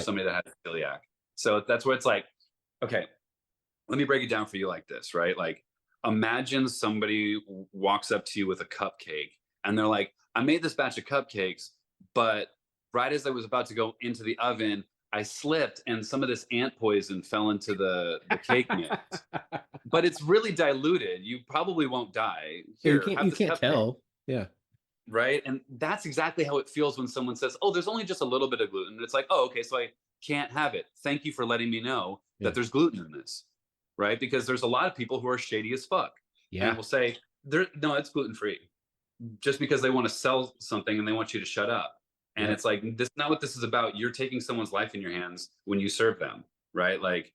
somebody that has celiac. So that's where it's like, okay, let me break it down for you like this, right? Like, imagine somebody walks up to you with a cupcake and they're like, I made this batch of cupcakes, but right as I was about to go into the oven, I slipped and some of this ant poison fell into the cake mix. But it's really diluted. You probably won't die. Yeah, Here, have you this can't cupcake, tell. Yeah. right? And that's exactly how it feels when someone says, "Oh, there's only just a little bit of gluten." And it's like, "Oh, okay, so I can't have it. Thank you for letting me know that Yeah. there's gluten in this." Right? Because there's a lot of people who are shady as fuck and Yeah. will say, "There, no, it's gluten free," just because they want to sell something and they want you to shut up. And Yep. it's like, this is not what this is about. You're taking someone's life in your hands when you serve them, right? Like,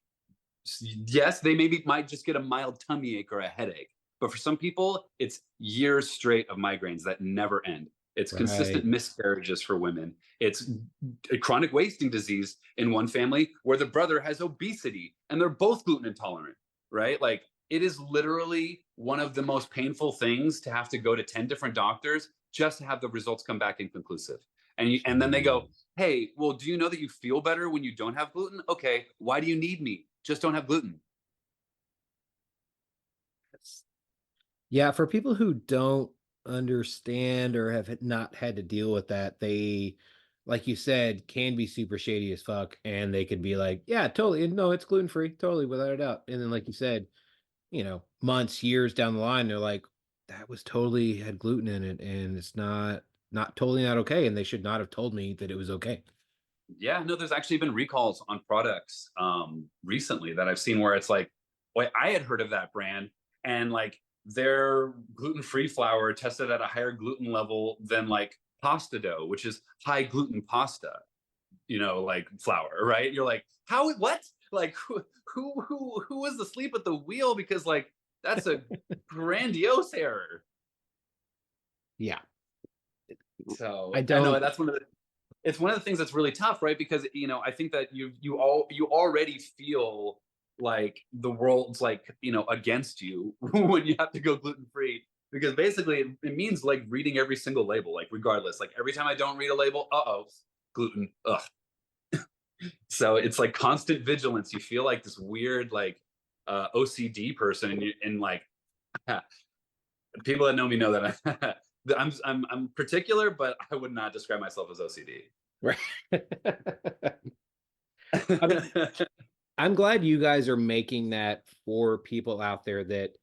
yes, they maybe might just get a mild tummy ache or a headache, but for some people, it's years straight of migraines that never end. It's consistent Right. miscarriages for women. It's a chronic wasting disease in one family where the brother has obesity and they're both gluten intolerant, right? Like, it is literally one of the most painful things to have to go to 10 different doctors just to have the results come back inconclusive. And then they go, Jeez. hey, well, do you know that you feel better when you don't have gluten? Okay, why do you need me? Just don't have gluten. Yeah, for people who don't understand or have not had to deal with that, they, like you said, can be super shady as fuck, and they could be like, "Yeah, totally, no, it's gluten free, totally, without a doubt." And then, like you said, months, years down the line, they're like, "That was totally had gluten in it, and it's not totally not okay, and they should not have told me that it was okay." Yeah, no, there's actually been recalls on products recently that I've seen where it's like, well, I had heard of that brand and like their gluten-free flour tested at a higher gluten level than like pasta dough, which is high gluten pasta, like flour, right? You're like, how, what? Like, who was asleep at the wheel? Because like, that's a grandiose error. Yeah, So I I know don't. that's it's one of the things that's really tough, right? Because I think that you already feel like the world's like against you when you have to go gluten free. Because basically it means like reading every single label, like regardless. Like every time I don't read a label, gluten, ugh. So it's like constant vigilance. You feel like this weird like OCD person, and like people that know me know that I'm particular, but I would not describe myself as OCD. Right. I mean, I'm glad you guys are making that for people out there that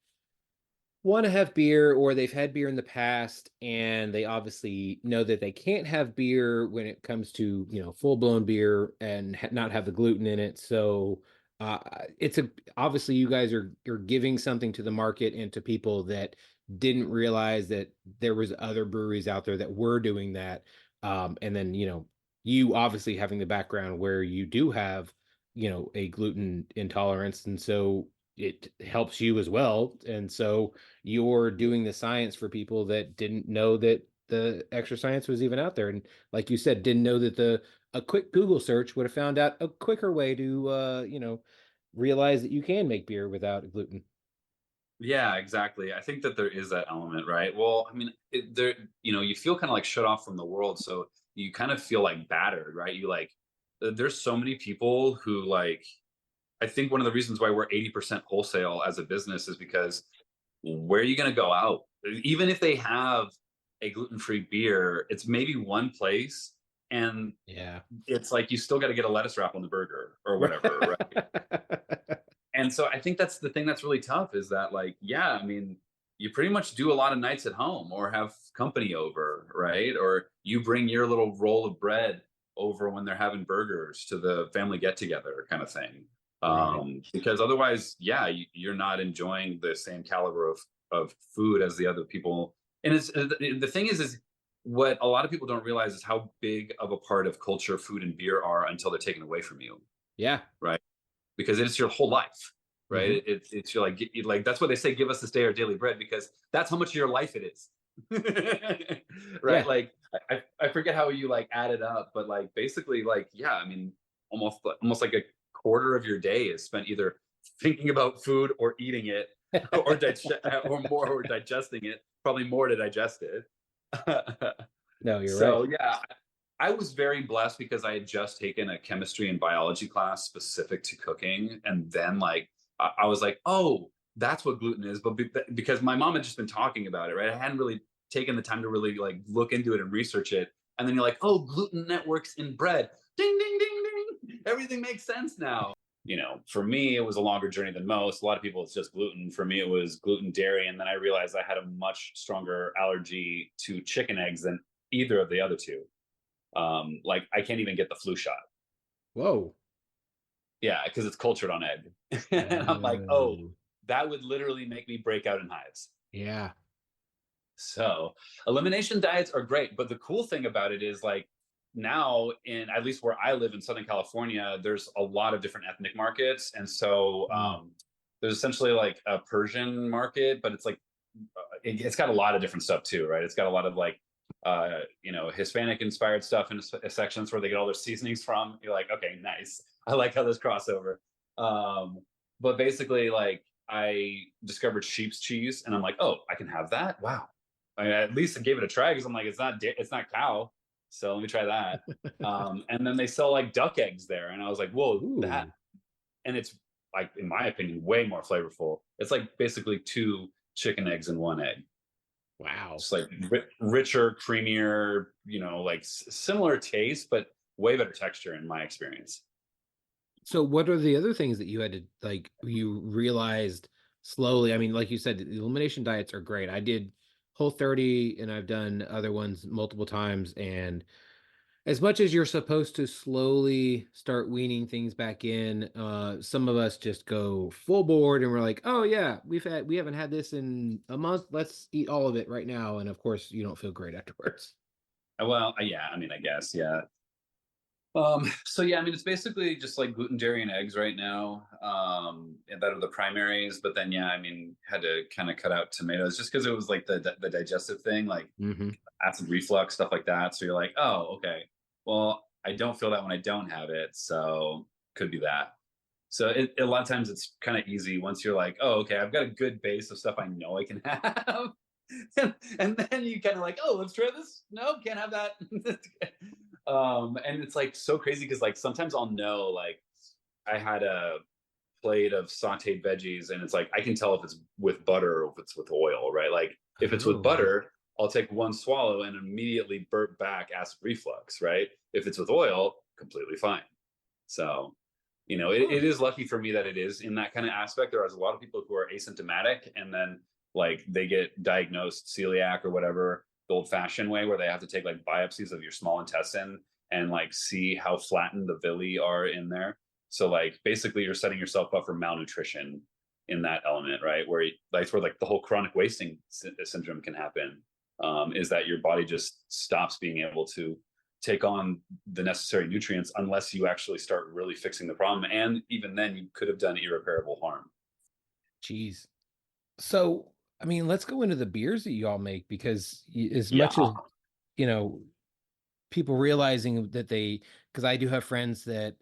want to have beer or they've had beer in the past and they obviously know that they can't have beer when it comes to, full-blown beer and not have the gluten in it. So it's obviously you guys are giving something to the market and to people that didn't realize that there was other breweries out there that were doing that. And then, you obviously having the background where you do have, a gluten intolerance. And so it helps you as well. And so you're doing the science for people that didn't know that the extra science was even out there. And like you said, didn't know that a quick Google search would have found out a quicker way to realize that you can make beer without gluten. Yeah, exactly. I think that there is that element, right? Well, I mean, you feel kind of like shut off from the world, so you kind of feel like battered, right? You like, there's so many people who like. I think one of the reasons why we're 80% wholesale as a business is because where are you going to go out? Even if they have a gluten-free beer, it's maybe one place, and Yeah. it's like you still got to get a lettuce wrap on the burger or whatever, right? And so I think that's the thing that's really tough is that like, yeah, I mean, you pretty much do a lot of nights at home or have company over, right? Or you bring your little roll of bread over when they're having burgers to the family get together kind of thing. Right. Because otherwise, yeah, you're not enjoying the same caliber of food as the other people. And it's the thing is what a lot of people don't realize is how big of a part of culture food and beer are until they're taken away from you, Yeah. right? Because it's your whole life, right? Hmm. It's your like that's what they say. Give us this day our daily bread because that's how much of your life it is, right? Yeah. Like I forget how you like add it up, but like basically like yeah, I mean almost like a quarter of your day is spent either thinking about food or eating it or or digesting it. Probably more to digest it. No, you're right. So yeah, I was very blessed because I had just taken a chemistry and biology class specific to cooking, and then like I was like, oh, that's what gluten is. But because my mom had just been talking about it, right? I hadn't really taken the time to really like look into it and research it. And then you're like, oh, gluten networks in bread. Ding, ding, ding, ding. Everything makes sense now. You know, for me, it was a longer journey than most. A lot of people, it's just gluten. For me, it was gluten, dairy, and then I realized I had a much stronger allergy to chicken eggs than either of the other two. Like I can't even get the flu shot. Whoa. Yeah, because it's cultured on egg. And I'm like, oh, Oh, that would literally make me break out in hives. yeah. So elimination diets are great, but the cool thing about it is like now in at least where I live in Southern California, there's a lot of different ethnic markets, and so Mm. there's essentially like a Persian market, but it's like it's got a lot of different stuff too, right? It's got a lot of like you know, Hispanic inspired stuff in sections where they get all their seasonings from. You're like, okay, nice. I like how this crossover. Um, but basically, like I discovered sheep's cheese, and I'm like, oh, I can have that. Wow. I mean, at least I gave it a try because I'm like, it's not cow, so let me try that. And then they sell like duck eggs there, and I was like, whoa, that, Ooh. and it's like, in my opinion, way more flavorful. It's like basically two chicken eggs in one egg. Wow. Just like richer, creamier, you know, like similar taste, but way better texture in my experience. So what are the other things that you had to like you realized slowly? I mean, like you said, the elimination diets are great. I did Whole30 and I've done other ones multiple times. And as much as you're supposed to slowly start weaning things back in, some of us just go full board and we're like, oh yeah, we haven't had this in a month. Let's eat all of it right now. And of course you don't feel great afterwards. Well, yeah, I mean, I guess, yeah. So yeah, I mean, it's basically just like gluten, dairy, and eggs right now. And that are the primaries. But then, yeah, I mean, had to kind of cut out tomatoes just because it was like the digestive thing, like Hmm. acid reflux, stuff like that. So you're like, oh, okay. Well, I don't feel that when I don't have it, so could be that. So a lot of times it's kind of easy once you're like, oh, okay, I've got a good base of stuff I know I can have. And then you kind of like, oh, let's try this. No, can't have that. And it's like so crazy because like sometimes I'll know like I had a plate of sauteed veggies and it's like I can tell if it's with butter or if it's with oil, right? Like if it's with Oh. butter, I'll take one swallow and immediately burp back acid reflux, right? If it's with oil, completely fine. So, you know, Huh. it is lucky for me that it is in that kind of aspect. There are a lot of people who are asymptomatic and then like they get diagnosed celiac or whatever the old fashioned way where they have to take like biopsies of your small intestine and like see how flattened the villi are in there. So like basically you're setting yourself up for malnutrition in that element, right? Where that's where like the whole chronic wasting syndrome can happen. Is that your body just stops being able to take on the necessary nutrients unless you actually start really fixing the problem. And even then, you could have done irreparable harm. Geez. So, I mean, let's go into the beers that you all make because as Yeah. much as, you know, people realizing that because I do have friends that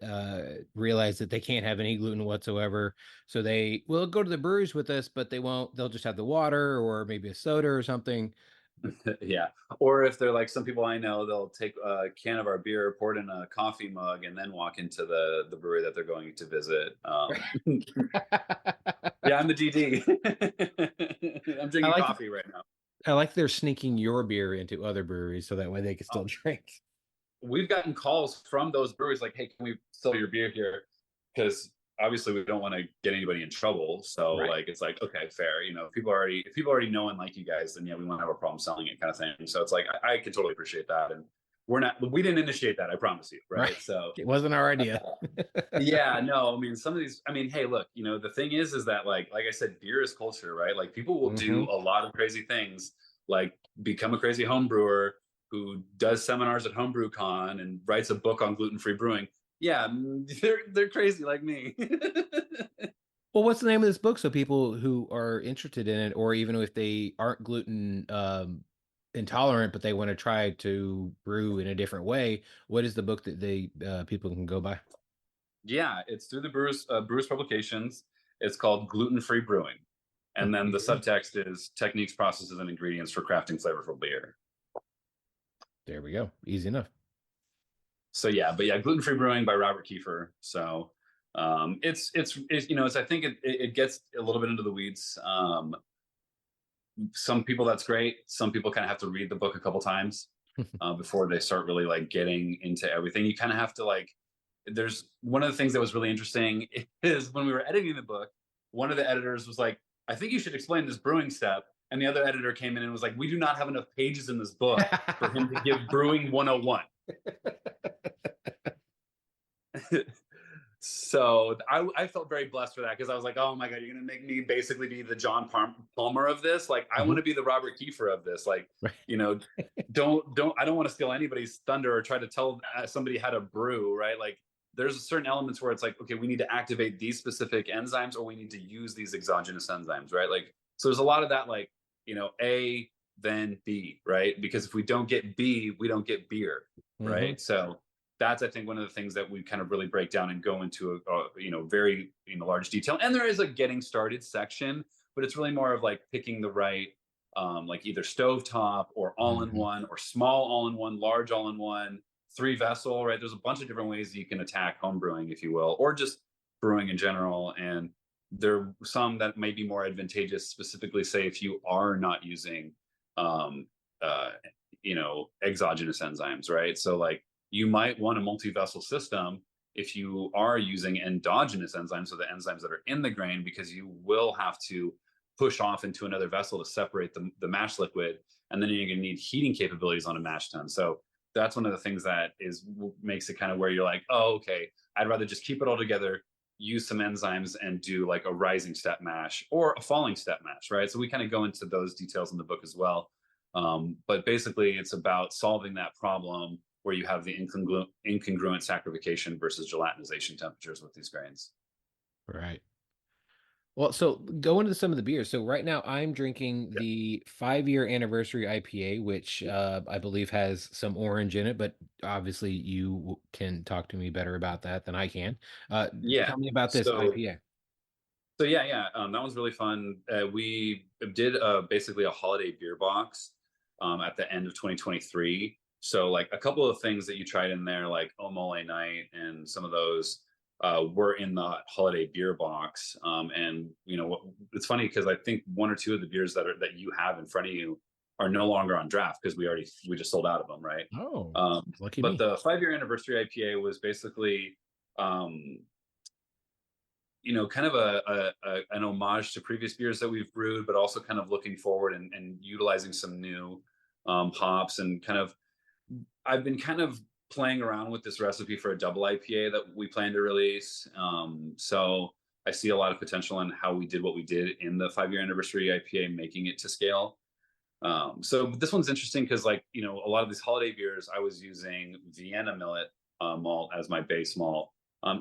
realize that they can't have any gluten whatsoever. So they will go to the breweries with us, but they'll just have the water or maybe a soda or something. Yeah. Or if they're like some people I know, they'll take a can of our beer, pour it in a coffee mug, and then walk into the brewery that they're going to visit. Yeah, I'm the GD. I'm I drinking like coffee right now. I like they're sneaking your beer into other breweries so that way they can Oh, still drink. we've gotten calls from those breweries like, "Hey, can we sell your beer here?" Because obviously we don't want to get anybody in trouble. So Right. like it's like, okay, fair. You know, if people already know and like you guys, then yeah, we won't have a problem selling it, kind of thing. So it's like I can totally appreciate that, and we didn't initiate that, I promise you, Right. right? So It wasn't our idea. yeah, no, I mean some of these. I mean, hey, look, you know, the thing is that like I said, beer is culture, right? Like people will do Hmm. a lot of crazy things, like become a crazy home brewer who does seminars at HomebrewCon and writes a book on gluten-free brewing. Yeah, they're crazy like me. Well, what's the name of this book so people who are interested in it, or even if they aren't gluten intolerant, but they want to try to brew in a different way, what is the book that they people can go by? Yeah, it's through the Brewers publications. It's called Gluten-Free Brewing, and then the Okay. subtext is techniques, processes, and ingredients for crafting flavorful beer. There we go. Easy enough. So yeah, but yeah, Gluten Free Brewing by Robert Kiefer. So it's you know, it's I think it gets a little bit into the weeds. Some people that's great. Some people kind of have to read the book a couple times before they start really like getting into everything. You kind of have to like. There's one of the things that was really interesting is when we were editing the book, one of the editors was like, "I think you should explain this brewing step," and the other editor came in and was like, "We do not have enough pages in this book for him to give brewing 101." So I felt very blessed for that because I was like, oh my God, you're gonna make me basically be the John Palmer of this. Like, I want Mhm. to be the Robert Kiefer of this. Like, Right. you know, I don't want to steal anybody's thunder or try to tell somebody how to brew, right? Like, there's certain elements where it's like, okay, we need to activate these specific enzymes or we need to use these exogenous enzymes, right? Like, so there's a lot of that, like, you know, A, then B, right? Because if we don't get B, we don't get beer, Mhm. right? So that's I think one of the things that we kind of really break down and go into a you know very you know large detail. And there is a getting started section, but it's really more of like picking the right like either stovetop or all in Mhm. one or small all in one, large all in one, three vessel, right? There's a bunch of different ways that you can attack home brewing, if you will, or just brewing in general. And there are some that may be more advantageous, specifically, say, if you are not using um, uh, you know, exogenous enzymes, right? So like you might want a multi-vessel system if you are using endogenous enzymes, so the enzymes that are in the grain, because you will have to push off into another vessel to separate the mash liquid, and then you're going to need heating capabilities on a mash tun. So that's one of the things that is makes it kind of where you're like, oh, okay, I'd rather just keep it all together, use some enzymes, and do like a rising step mash or a falling step mash, right? So we kind of go into those details in the book as well. But basically, it's about solving that problem where you have the incongruent saccharification versus gelatinization temperatures with these grains. Right. Well, so go into some of the beers. So right now I'm drinking Yeah. the 5-year anniversary IPA, which I believe has some orange in it, but obviously you can talk to me better about that than I can. Uh, Yeah. Tell me about this So IPA. yeah, that was really fun. We did basically a holiday beer box at the end of 2023. So like a couple of things that you tried in there, like Omole Night and some of those were in the holiday beer box. And you know, it's funny because I think one or two of the beers that you have in front of you are no longer on draft because we just sold out of them, right? Oh, Um, lucky but me. the 5-year anniversary IPA was basically um, you know, kind of an homage to previous beers that we've brewed, but also kind of looking forward and utilizing some new hops and kind of. I've been kind of playing around with this recipe for a double IPA that we plan to release. So I see a lot of potential in how we did what we did in the 5-year anniversary IPA, making it to scale. So this one's interesting because, like, you know, a lot of these holiday beers, I was using Vienna millet malt as my base malt.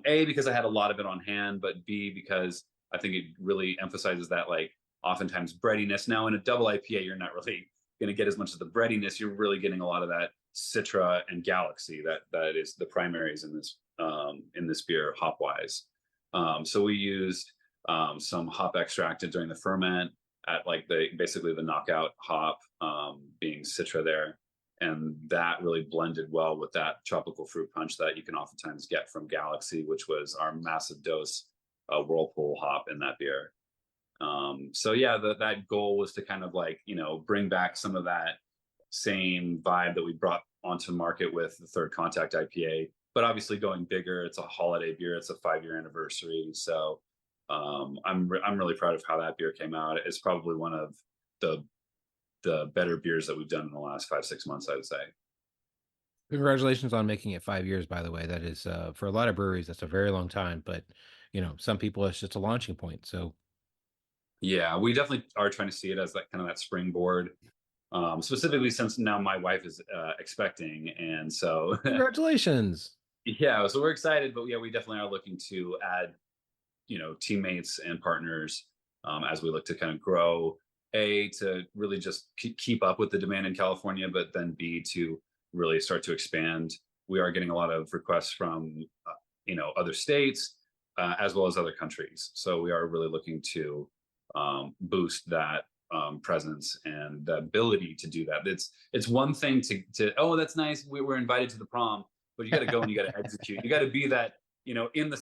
A, because I had a lot of it on hand, but B, because I think it really emphasizes that, like, oftentimes breadiness. Now, in a double IPA, you're not really going to get as much of the breadiness. You're really getting a lot of that Citra and Galaxy that is the primaries in this beer hop wise. So we used some hop extracted during the ferment at like basically the knockout hop being Citra there. And that really blended well with that tropical fruit punch that you can oftentimes get from Galaxy, which was our massive dose whirlpool hop in that beer. So yeah, that goal was to kind of like, you know, bring back some of that same vibe that we brought onto market with the Third Contact IPA, but obviously going bigger. It's a holiday beer. It's a 5-year anniversary. So I'm really proud of how that beer came out. It's probably one of the the better beers that we've done in the last 5-6 months, I would say. Congratulations on making it 5 years, by the way. That is for a lot of breweries, that's a very long time, but you know, some people it's just a launching point. So Yeah, we definitely are trying to see it as that kind of that springboard. Specifically since now my wife is expecting, and so congratulations. yeah, so we're excited. But yeah, we definitely are looking to add, you know, teammates and partners as we look to kind of grow. A, to really just keep up with the demand in California, but then B, to really start to expand. We are getting a lot of requests from you know, other states as well as other countries. So we are really looking to boost that presence and the ability to do that. It's one thing to oh, that's nice, we were invited to the prom, but you got to go and you got to execute. You got to be that, in the